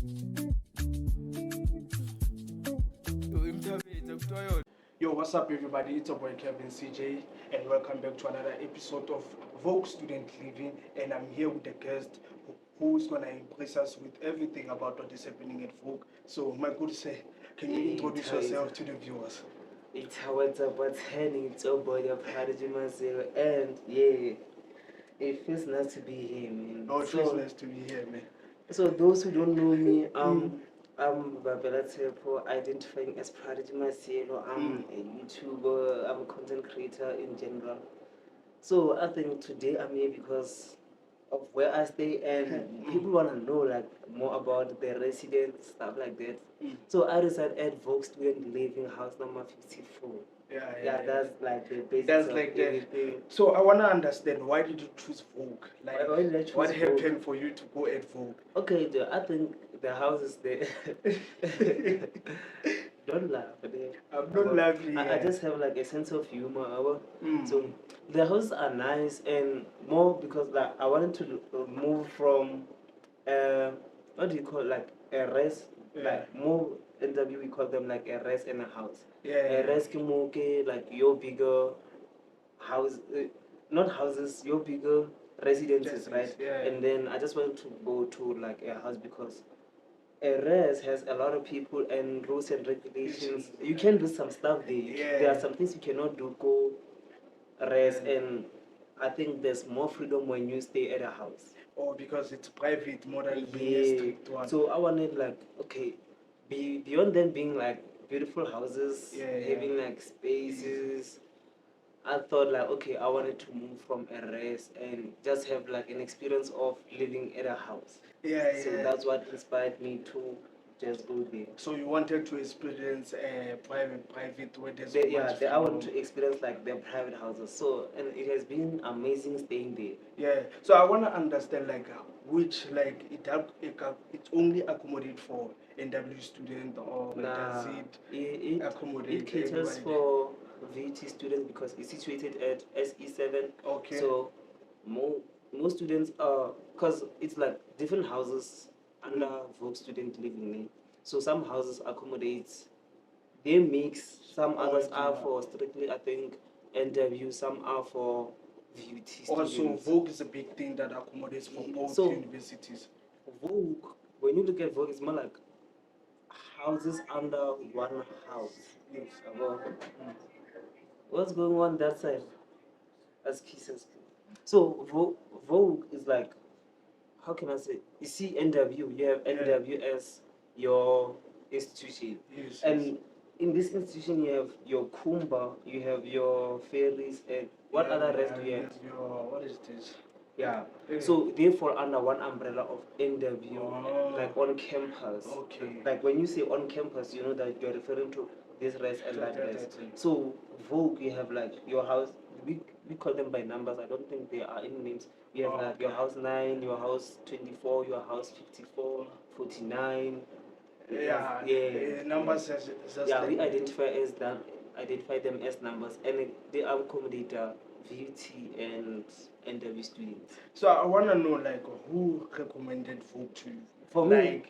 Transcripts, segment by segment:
Yo, what's up, everybody? It's your boy Kevin CJ, and welcome back to another episode of Vogue Student Living. And I'm here with a guest who's gonna impress us with everything about what is happening at Vogue. So, my good sir, can you introduce yourself to the viewers? It's what's up, what's happening? It's your boy, the Prodigy Masiello, and yeah, it feels nice to be here, man. Oh, it feels nice to be here, man. So those who don't know me, I'm Babela Tepo, identifying as Prodigy Masiello. I'm a YouTuber, I'm a content creator in general. So I think today I'm here because of where I stay, and people wanna know like more about the residents, stuff like that. So I reside at Vogue Student Living House number 54. Yeah, that's like the basics That's of like that. everything. So I wanna understand, why did you choose Vogue? Like, Why did I choose what Vogue? happened for you to go at Vogue? Okay, I think the house is there. Don't laugh. I'm not laughing. I just have like a sense of humor. So the houses are nice, and more because like I wanted to move from what do you call it, like a rest, like more NW we call them like a rest and a house. A rest like your bigger house, not houses, your bigger residences, right? And then I just wanted to go to like a house because a res has a lot of people and rules and regulations. You can do some stuff there. There are some things you cannot do go res, and I think there's more freedom when you stay at a house. Or because it's private more than being a strict one. So I wanted like, okay, beyond them being like beautiful houses, having like spaces. I thought like, okay, I wanted to move from a res and just have like an experience of living at a house. So that's what inspired me to just go there. So you wanted to experience a private where there's I want to experience like the private houses. So, and it has been amazing staying there. Yeah. So I want to understand like which like it only accommodate for NW student, or does it accommodate it caters everybody? for VT students because it's situated at SE7. Okay. So most students are, because it's like different houses under Vogue student living there. So some houses accommodate, they mix, some others are for strictly, I think, NW, some are for VUT students. Also, Vogue is a big thing that accommodates for both universities. Vogue, when you look at Vogue, it's more like houses under one house. Yes. What's going on that side? As kisses. So Vogue is like, how can I say? You see NW, you have NW as your institution. Yes. And in this institution you have your Kumba, you have your ferries, and what other rest do you have? What is this? Yeah. So they fall under one umbrella of NW, like on campus. Okay. Like when you say on campus, you know that you're referring to this rest and that rest. So Vogue, you have like your house. We call them by numbers. I don't think they are in names. You have like your house 9, your house 24, your house 54, 49. Numbers we identify them as numbers, and they accommodate VUT and NW students. So I want to know like who recommended Vogue to you? For me,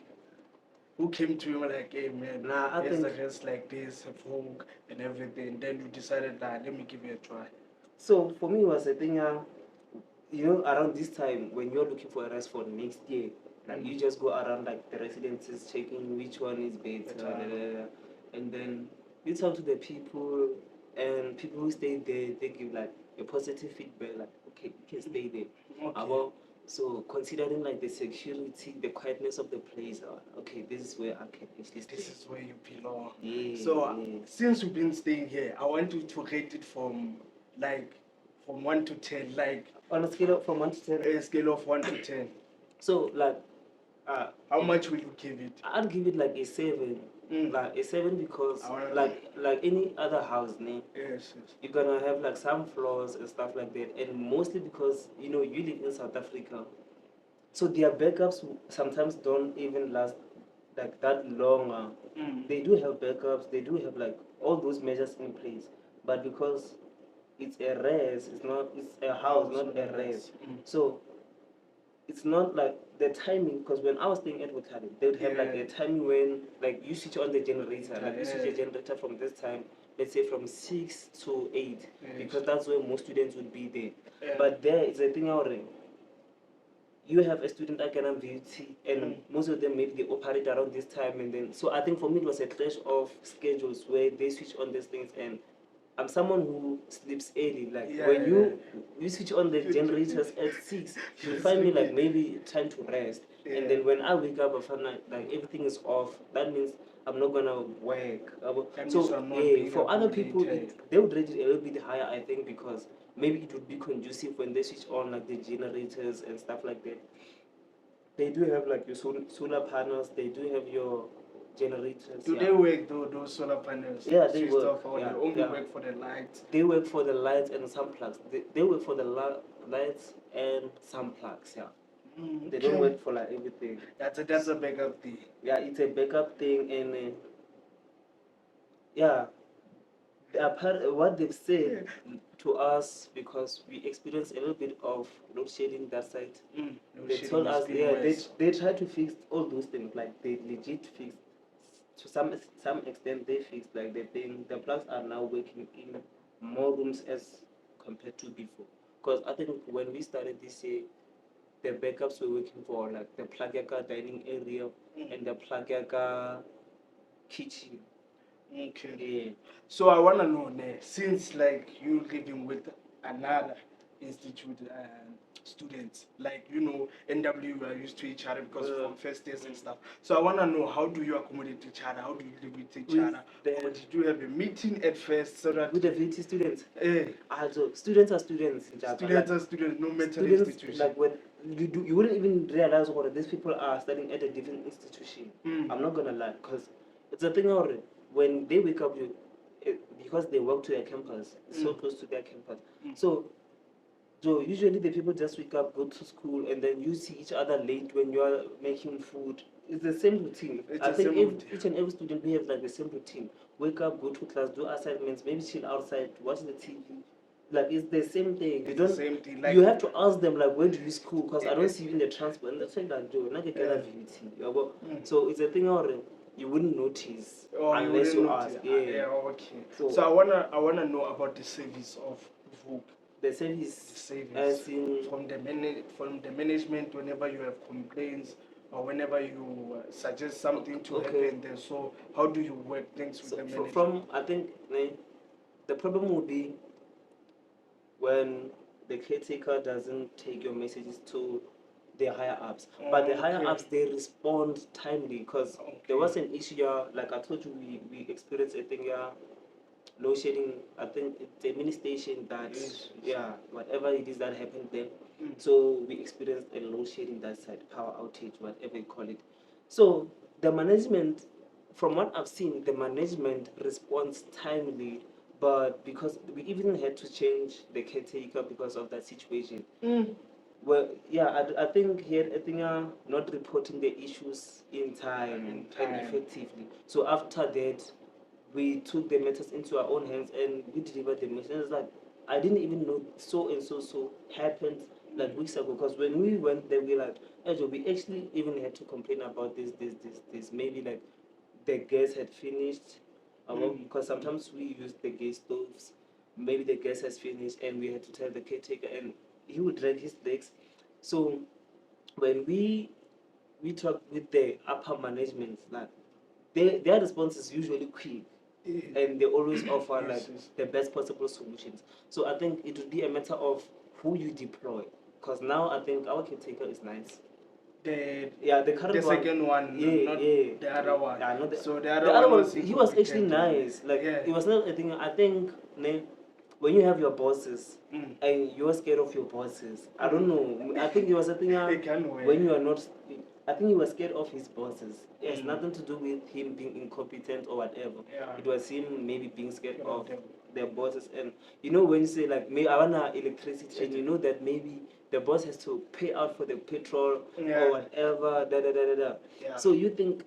who came to you like, hey man, I think just like this, Vogue and everything. Then you decided that let me give it a try. So for me, it was a thing. You know, around this time when you're looking for a rest for next year, like you just go around like the residences checking which one is better, and then you talk to the people, and people who stay there, they give like a positive feedback, like, okay, you can stay there. Okay. So considering like the security, the quietness of the place, okay, this is where I can actually stay. This is where you belong. So since you've been staying here, I want you to rate it from 1 to 10, like on a scale of from 1 to 10. A scale of 1 to 10. So like, how much will you give it? I'd give it like a 7. Like a 7 because like any other house, yes, you're gonna have like some flaws and stuff like that, and mostly because you know you live in South Africa, so their backups sometimes don't even last like that long. They do have backups, they do have like all those measures in place, but because it's a house, not a res. So it's not like the timing, because when I was staying at Butali, they would have like a time when like you switch on the generator, like you switch the generator from this time, let's say from 6 to 8, because that's where most students would be there. But there is a thing already. You have a student again beauty, and most of them maybe they operate around this time, and then so I think for me it was a clash of schedules where they switch on these things, and I'm someone who sleeps early. Like when you switch on the generators at 6, you find me like maybe time to rest, and then when I wake up, I find like everything is off. That means I'm not gonna work. So for other people, they would rate it a little bit higher, I think, because maybe it would be conducive when they switch on like the generators and stuff like that. They do have like your solar panels. They do have your generators. Do they work though, those solar panels? Yeah, they work. Or they only work for the lights? They work for the lights and some plugs. They work for the lights and some plugs. Yeah. They don't work for like everything. That's a backup thing. Yeah, it's a backup thing, and yeah, what they've said to us, because we experienced a little bit of load shedding that side. They told us, they try to fix all those things, like they legit fixed. To some extent, they fixed like the plugs are now working in more rooms as compared to before. Because I think when we started this year, the backups were working for like the plug dining area and the plug kitchen. Okay. Yeah. So I wanna know, since like you living with another institute students, like NW are used to each other because from first years and stuff. So I wanna know, how do you accommodate each other? How do you live with each other? Or did you have a meeting at first so that with the VT students? So students are students. Students are students, no matter institution. Like when you wouldn't even realize what these people are studying at a different institution. I'm not gonna lie, because it's a thing already. When they wake up, because they work to their campus, so close to their campus. So usually the people just wake up, go to school, and then you see each other late when you are making food. It's the same routine. I think each and every student we have like the same routine. Wake up, go to class, do assignments, maybe chill outside, watch the TV. Like it's the same thing. It's the same thing. Like, you have to ask them like, where do you school? Because I don't see you in the transport. And they say that so it's a thing already. You wouldn't notice unless you ask. Okay. So I wanna know about the service of VOC. The service, as in from the management, whenever you have complaints or whenever you suggest something to happen there. So how do you work things with the management? I think the problem would be when the caretaker doesn't take your messages to the higher ups, but the higher ups, they respond timely, because there was an issue like I told you, we experienced a thing load shedding. I think it's a mini station that whatever it is that happened there. So we experienced a load shedding that side, power outage, whatever you call it. So the management, from what I've seen, the management responds timely, but because we even had to change the caretaker because of that situation. Well, I think here, not reporting the issues in time and effectively. So after that, we took the matters into our own hands and we delivered the message. Like, I didn't even know so and so happened like weeks ago. Because when we went there, we like, we actually even had to complain about this. Maybe like the gas had finished. Because sometimes we use the gas stoves. Maybe the gas has finished and we had to tell the caretaker, and he would drag his legs. So when we talk with the upper management, like their response is usually quick, and they always offer like the best possible solutions. So I think it would be a matter of who you deploy, because now I think our caretaker is nice. The current second one, not the other one. So the other one, he was actually nice. Like it was not a thing. I think when you have your bosses and you're scared of your bosses, I don't know. I think it was a thing when you are not. I think he was scared of his bosses. It has nothing to do with him being incompetent or whatever. It was him maybe being scared of their bosses. And when you say like, maybe I want electricity, and you know that maybe the boss has to pay out for the petrol or whatever. So you think,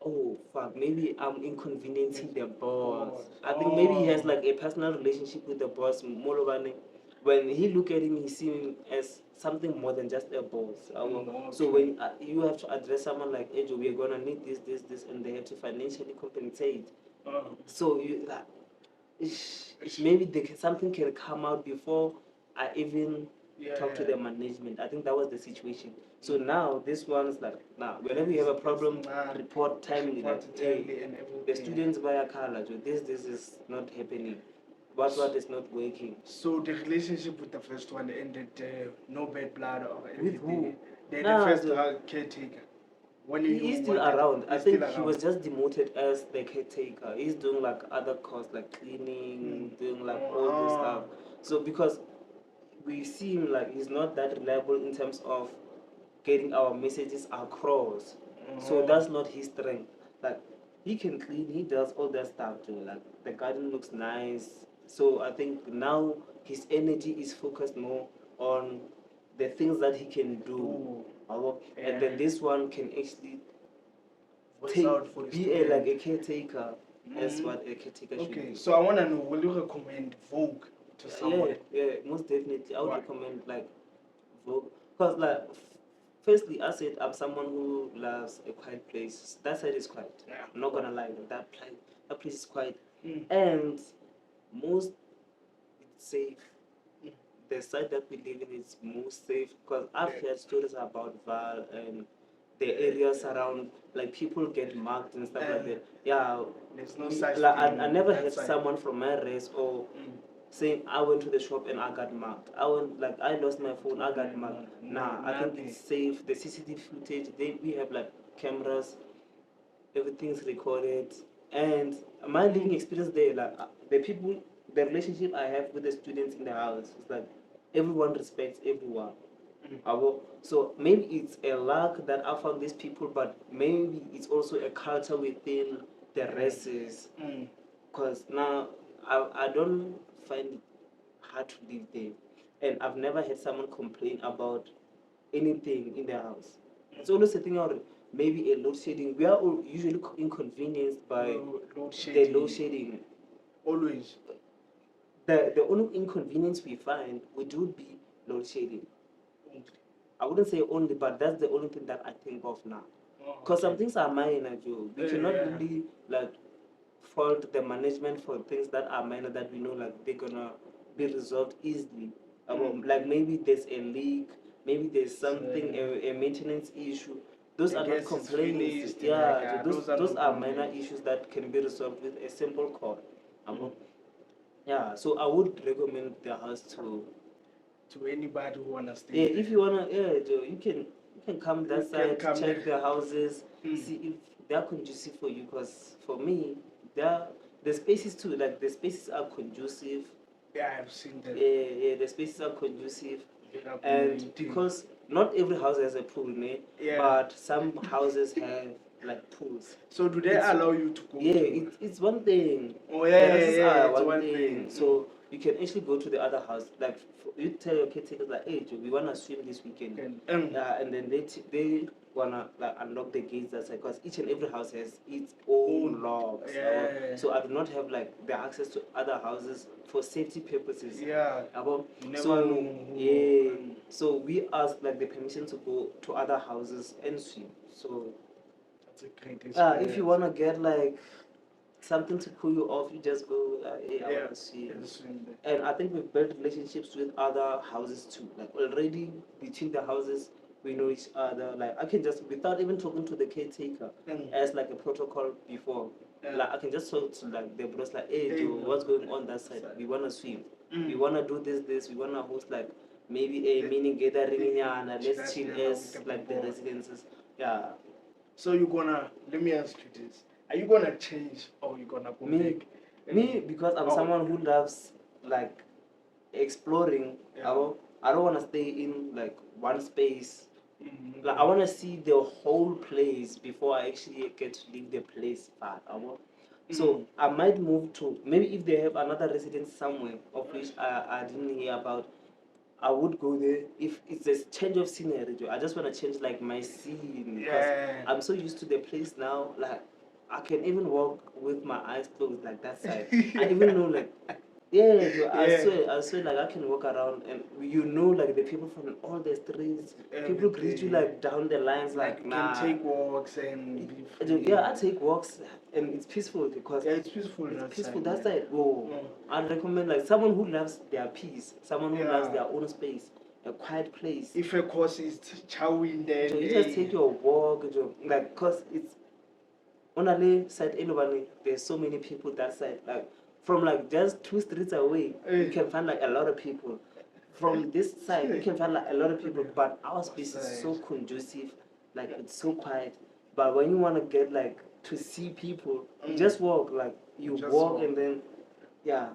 oh fuck, maybe I'm inconveniencing the boss. I think maybe he has like a personal relationship with the boss, Molovane. when he look at him, he see him as something more than just a boss. So okay. when you have to address someone like Ejo, we're gonna need this, and they have to financially compensate. So you like, maybe something can come out before I even talk to the management. I think that was the situation. So now this one's like, now whenever you have a problem, report timely. Like, hey, the students via color, this is not happening. What is not working? So the relationship with the first one ended, no bad blood or anything. With who? The Nah, first caretaker. When He's you still wanted- around. I he's think still he was around. just demoted as the caretaker. He's doing like other costs like cleaning, doing like all this stuff. So because we see him like he's not that reliable in terms of getting our messages across. So that's not his strength. Like he can clean, he does all that stuff too. Like the garden looks nice. So I think now his energy is focused more on the things that he can do. And then this one can actually be like a caretaker. That's what a caretaker should Okay, do. so I want to know, will you recommend Vogue to someone? Yeah, most definitely. I would Why? recommend like Vogue. Because like firstly, I said I'm someone who loves a quiet place. That side is quiet. Yeah. I'm not gonna lie, that place is quiet. And most it's safe. The side that we live in is most safe because I've heard stories about Val and the areas around, like people get mugged and stuff like that. Yeah, There's no such like, thing I on never that had side. someone from my race or saying I went to the shop and I got mugged. I lost my phone, I got mugged. Nah, I think it's safe. The CCTV footage, we have like cameras, everything's recorded, and my living experience there, like the relationship I have with the students in the house is like everyone respects everyone. So maybe it's a luck that I found these people, but maybe it's also a culture within the races. Because now I don't find it hard to live there, and I've never had someone complain about anything in their house. It's always a thing out. Maybe a load shedding. We are all usually inconvenienced by the load shedding. Always. The only inconvenience we find would be load shedding. I wouldn't say only, but that's the only thing that I think of now. Because some things are minor, Joe. We cannot really like fault the management for things that are minor that we know like they're gonna be resolved easily. Like maybe there's a leak, maybe there's something a maintenance issue. Those are not complaints. Yeah, those are minor issues that can be resolved with a simple call. Yeah, so I would recommend the house to anybody who wanna stay. Yeah, if you wanna, Joe, you can come that side, check the houses, see if they're conducive for you. Because for me, the spaces too, like the spaces are conducive. Yeah, I've seen that. Yeah, the spaces are conducive, and because not every house has a pool, but some houses have like pools. So do they allow you to go? Yeah, it's one thing. Oh yeah, It's one thing. So you can actually go to the other house. Like you tell your caretakers like, hey, Joe, we wanna swim this weekend. And then they wanna like unlock the gates that side because each and every house has its own locks. Yeah. So I do not have like the access to other houses for safety purposes. Yeah. So we ask like the permission to go to other houses and swim. So that's a great experience. if you wanna get like something to cool you off, you just go, hey, I want to swim. And I think we've built relationships with other houses too. Like already between the houses, we know each other. Like I can just, without even talking to the caretaker, as like a protocol before, like I can just talk to like the bros, like, hey, Joe, what's going on that side? We want to swim. We want to do this. We want to host like maybe a mini gathering, let's chill as like the residences. Yeah. So you're gonna, let me ask you this. Are you gonna change or you gonna go back? Me, because I'm someone who loves like exploring. I don't want to stay in like one space. Like I want to see the whole place before I actually get to leave the place far. So I might move to, maybe if they have another residence somewhere of which I didn't hear about, I would go there. If it's a change of scenery, I just want to change like my scene because I'm so used to the place now. Like I can even walk with my eyes closed like that side. I even know like Yeah, Joe, Yeah. I swear, like I can walk around and you know, like the people from all the streets, people greet you Everything. like down the lines, Like like you can nah. take walks and be Joe, free. yeah, I take walks and it's peaceful because Yeah, it's peaceful it's that peaceful. side, That's man. like, whoa. Mm. I'd recommend like someone who loves their peace, someone who loves Yeah. their own space, a quiet place. If a course is chowing, Joe, then you just take hey. your walk, Joe, like cause it's on a side anybody. There's so many people that side, like from like just 2 streets away, you can find like a lot of people. From this side, you can find like a lot of people, but our space is so conducive, like it's so quiet. But when you want to get like to see people, you just walk, like you Just walk walk. and then, yeah,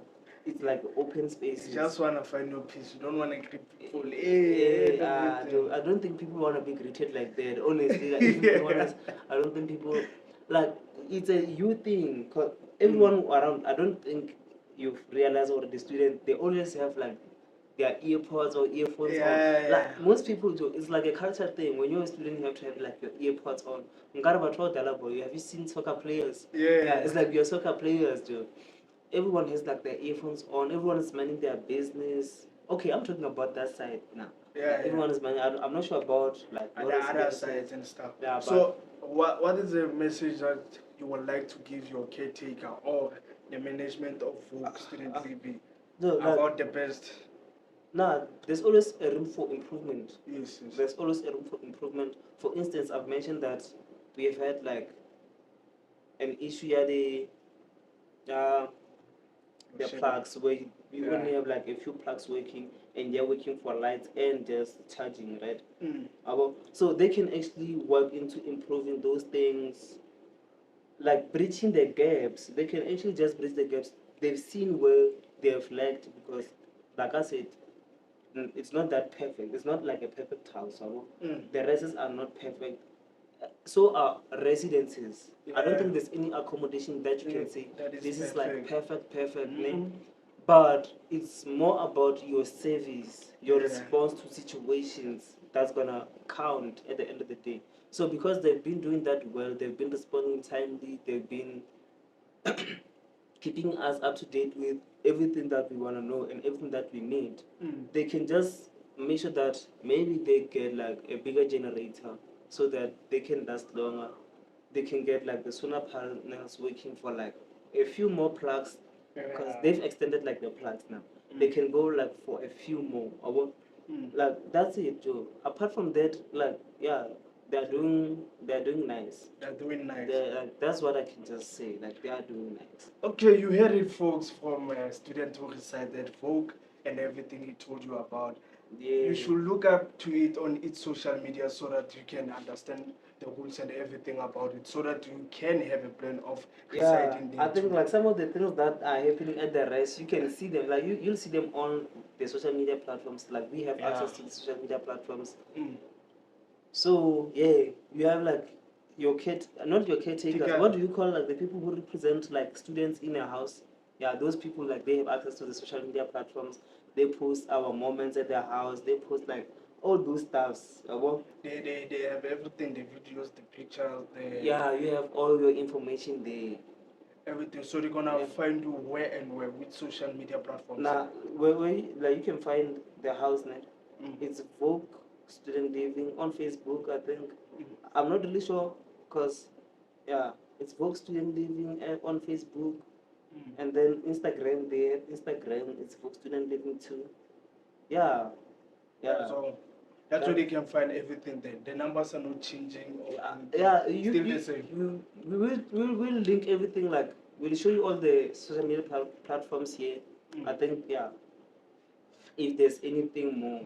it's like open spaces. You just want to find your peace. You don't want to greet people. Hey, I don't think people want to be greeted like that. Honestly, like, if you be honest, I don't think people like it's a you thing. Cause everyone around, I don't think you've realized or the student they always have like their earpods or earphones on. Yeah. Like most people do. It's like a culture thing. When you're a student, you have to have like your earpods on. Have you seen soccer players? Yeah. It's like your soccer players do. Everyone has like their earphones on. Everyone is minding their business. Okay, I'm talking about that side now. Yeah. Everyone is minding. I'm not sure about like And what the is other other sides and stuff. Yeah, So, what is the message that you would like to give your caretaker or the management of Vogue Student Living no, like, about the best? nah, there's always a room for improvement. Yes, yes. There's always a room for improvement. For instance, I've mentioned that we have had like an issue at the Sure. plugs where you Yeah. only have like a few plugs working and they're working for lights and just charging, right? Mm. So they can actually work into improving those things, like bridging the gaps. They can actually just bridge the gaps. They've seen where they've lacked because, like I said, it's not that perfect. It's not like a perfect house. The residents are not perfect. So are residences. I don't think there's any accommodation that you can say That is this is like perfect, Mhm. but it's more about your service, your Yeah. response to situations that's gonna count at the end of the day. So because they've been doing that well, they've been responding timely, they've been keeping us up to date with everything that we want to know and everything that we need. They can just make sure that maybe they get like a bigger generator so that they can last longer. They can get like the solar panels working for like a few more plugs because they've extended like the plugs now. They can go like for a few more. Like that's it, Joe. Apart from that, like yeah, they're doing nice. They're doing nice. Like, that's what I can just say. Like they are doing nice. Okay, you heard it, folks, from a student who recited Vogue and everything he told you about. Yeah. You should look up to it on its social media so that you can understand the rules and everything about it, so that you can have a plan of reciting there. I think too. like some of the things that are happening at the rest, you can see them. Like you'll see them on the social media platforms. Like we have access to the social media platforms. So yeah, you have like your not your caretakers. What do you call like the people who represent like students in a house? Yeah, those people like they have access to the social media platforms. They post our moments at their house. They post like all those stuffs. They have everything, the videos, the pictures, Yeah, you have all your information there. Everything. So they're gonna find you where and where with social media platforms. Now, where like you can find the house net. It's Vogue Student Living on Facebook, I think. I'm not really sure because yeah, it's Vogue Student Living on Facebook, and then Instagram there. Instagram, it's Vogue Student Living too. Yeah. So that's where they can find everything there. The numbers are not changing or Still the same. We'll link everything, like we'll show you all the social media platforms here. I think if there's anything more.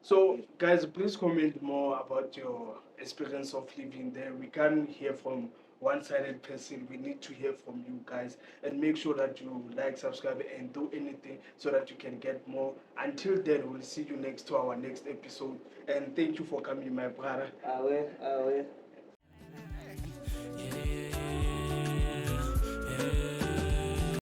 So guys, please comment more about your experience of living there. We can't hear from one-sided person. We need to hear from you guys, and make sure that you like, subscribe, and do anything so that you can get more. Until then, we'll see you next to our next episode, and thank you for coming, my brother. I will.